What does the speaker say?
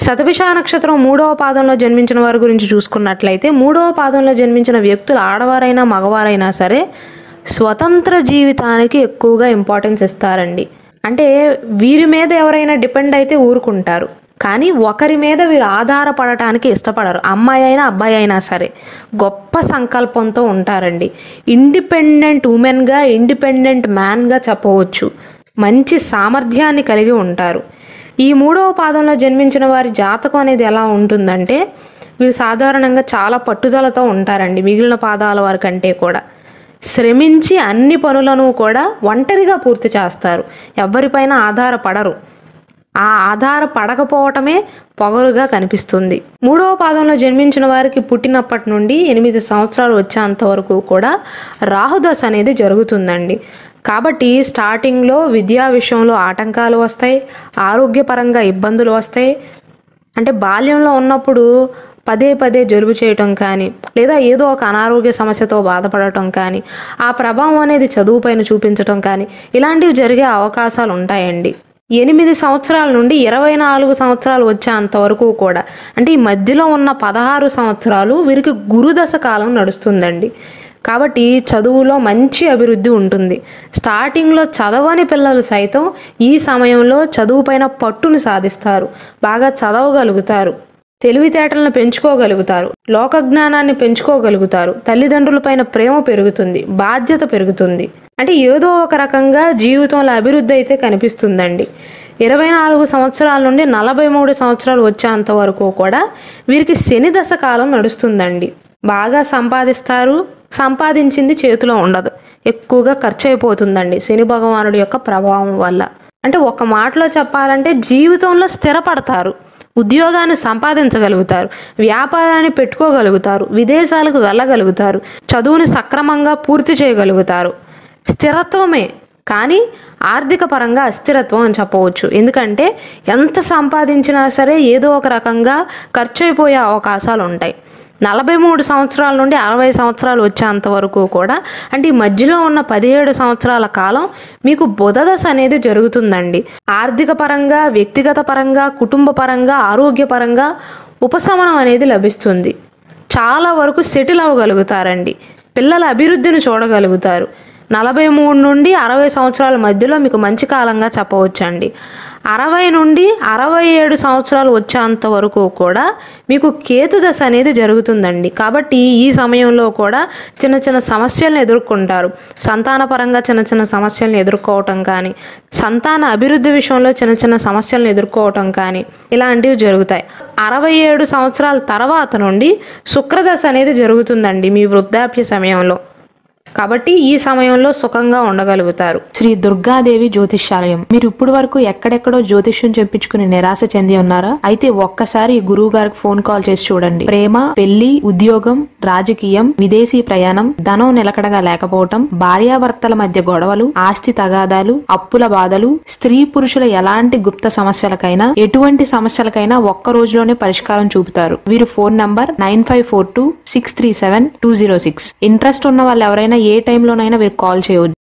శతభిష నక్షత్రం 3వ పాదంలో జన్మించిన వారి గురించి చూసుకున్నట్లయితే 3వ పాదంలో జన్మించిన వ్యక్తులు ఆడవారైనా మగవారైనా సరే స్వతంత్ర జీవితానికి ఎక్కువగా ఇంపార్టెన్స్ ఇస్తారండి. అంటే వీరి మీద ఎవరైనా డిపెండ్ అయితే ఊరుకుంటారు, కానీ ఒకరి మీద వీరు ఆధారపడటానికి ఇష్టపడరు. అమ్మాయి అయినా అబ్బాయి అయినా సరే గొప్ప సంకల్పంతో ఉంటారండి. ఇండిపెండెంట్ ఉమెన్గా, ఇండిపెండెంట్ మ్యాన్గా చెప్పవచ్చు. మంచి సామర్థ్యాన్ని కలిగి ఉంటారు. ఈ 3వ పాదంలో జన్మించిన వారి జాతకం అనేది ఎలా ఉంటుందంటే వీరు సాధారణంగా చాలా పట్టుదలతో ఉంటారండి. మిగిలిన పాదాల వారి కంటే కూడా శ్రమించి అన్ని పనులను కూడా ఒంటరిగా పూర్తి చేస్తారు. ఎవరిపైన ఆధారపడరు. ఆ ఆధారపడకపోవటమే పొగరుగా కనిపిస్తుంది. 3వ పాదంలో జన్మించిన వారికి పుట్టినప్పటి నుండి 8 సంవత్సరాలు వచ్చేంత వరకు కూడా రాహుదశ అనేది జరుగుతుందండి. కాబట్టి స్టార్టింగ్లో విద్యా విషయంలో ఆటంకాలు వస్తాయి, ఆరోగ్యపరంగా ఇబ్బందులు వస్తాయి. అంటే బాల్యంలో ఉన్నప్పుడు పదే పదే జలుబు చేయటం కానీ, లేదా ఏదో ఒక అనారోగ్య సమస్యతో బాధపడటం కానీ, ఆ ప్రభావం అనేది చదువుపైన చూపించటం కానీ ఇలాంటివి జరిగే అవకాశాలు ఉంటాయండి. 8 సంవత్సరాల నుండి 24 సంవత్సరాలు వచ్చేంత వరకు కూడా, అంటే ఈ మధ్యలో ఉన్న 16 సంవత్సరాలు వీరికి గురుదశ కాలం నడుస్తుందండి. కాబట్టి చదువులో మంచి అభివృద్ధి ఉంటుంది. స్టార్టింగ్లో చదవని పిల్లలు సైతం ఈ సమయంలో చదువుపైన పట్టును సాధిస్తారు. బాగా చదవగలుగుతారు, తెలివితేటలను పెంచుకోగలుగుతారు, లోకజ్ఞానాన్ని పెంచుకోగలుగుతారు. తల్లిదండ్రులపైన ప్రేమ పెరుగుతుంది, బాధ్యత పెరుగుతుంది. అంటే ఏదో ఒక రకంగా జీవితంలో అభివృద్ధి అయితే కనిపిస్తుందండి. 24 సంవత్సరాల నుండి 43 సంవత్సరాలు వచ్చేంత వరకు కూడా వీరికి శని దశ కాలం నడుస్తుందండి. బాగా సంపాదిస్తారు, సంపాదించింది చేతిలో ఉండదు, ఎక్కువగా ఖర్చు అయిపోతుందండి శని భగవానుడి యొక్క ప్రభావం వల్ల. అంటే ఒక మాటలో చెప్పాలంటే జీవితంలో స్థిరపడతారు, ఉద్యోగాన్ని సంపాదించగలుగుతారు, వ్యాపారాన్ని పెట్టుకోగలుగుతారు, విదేశాలకు వెళ్ళగలుగుతారు, చదువుని సక్రమంగా పూర్తి చేయగలుగుతారు. స్థిరత్వమే, కానీ ఆర్థిక పరంగా అస్థిరత్వం అని చెప్పవచ్చు. ఎందుకంటే ఎంత సంపాదించినా సరే ఏదో ఒక రకంగా ఖర్చు అయిపోయే అవకాశాలు ఉంటాయి. 43 సంవత్సరాల నుండి 60 సంవత్సరాలు వచ్చేంత వరకు కూడా, అంటే ఈ మధ్యలో ఉన్న 17 సంవత్సరాల కాలం మీకు బుధదశ అనేది జరుగుతుందండి. ఆర్థిక పరంగా, వ్యక్తిగత పరంగా, కుటుంబ పరంగా, ఆరోగ్యపరంగా ఉపశమనం అనేది లభిస్తుంది. చాలా వరకు సెటిల్ అవ్వగలుగుతారండి. పిల్లల అభివృద్ధిని చూడగలుగుతారు. 43 నుండి 60 సంవత్సరాల మధ్యలో మీకు మంచి కాలంగా చెప్పవచ్చండి. 60 నుండి 67 సంవత్సరాలు వచ్చేంత వరకు కూడా మీకు కేతు దశ అనేది జరుగుతుందండి. కాబట్టి ఈ సమయంలో కూడా చిన్న చిన్న సమస్యలను ఎదుర్కొంటారు. సంతానపరంగా చిన్న చిన్న సమస్యలను ఎదుర్కోవటం కానీ, సంతాన అభివృద్ధి విషయంలో చిన్న చిన్న సమస్యలను ఎదుర్కోవటం కానీ ఇలాంటివి జరుగుతాయి. 67 సంవత్సరాల తర్వాత నుండి శుక్రదశ అనేది జరుగుతుందండి మీ వృద్ధాప్య సమయంలో. కాబట్టి ఈ సమయంలో సుఖంగా ఉండగలుగుతారు. శ్రీ దుర్గాదేవి జ్యోతిష్యాలయం. మీరు ఇప్పుడు వరకు ఎక్కడెక్కడో జ్యోతిష్యం చెప్పించుకుని నిరాశ చెంది ఉన్నారా? అయితే ఒక్కసారి గురువు గారికి ఫోన్ కాల్ చేసి చూడండి. ప్రేమ, పెళ్లి, ఉద్యోగం, రాజకీయం, విదేశీ ప్రయాణం, ధనం నిలకడగా లేకపోవటం, భార్యాభర్తల మధ్య గొడవలు, ఆస్తి తగాదాలు, అప్పుల బాధలు, స్త్రీ పురుషుల ఎలాంటి గుప్త సమస్యలకైనా, ఎటువంటి సమస్యలకైనా ఒక్క రోజులోనే పరిష్కారం చూపుతారు. వీరు ఫోన్ నంబర్ 9542637206. ఇంట్రెస్ట్ ఉన్న వాళ్ళు ఎవరైనా ఏ టైంలోనైనా వీరికి కాల్ చేయవచ్చు.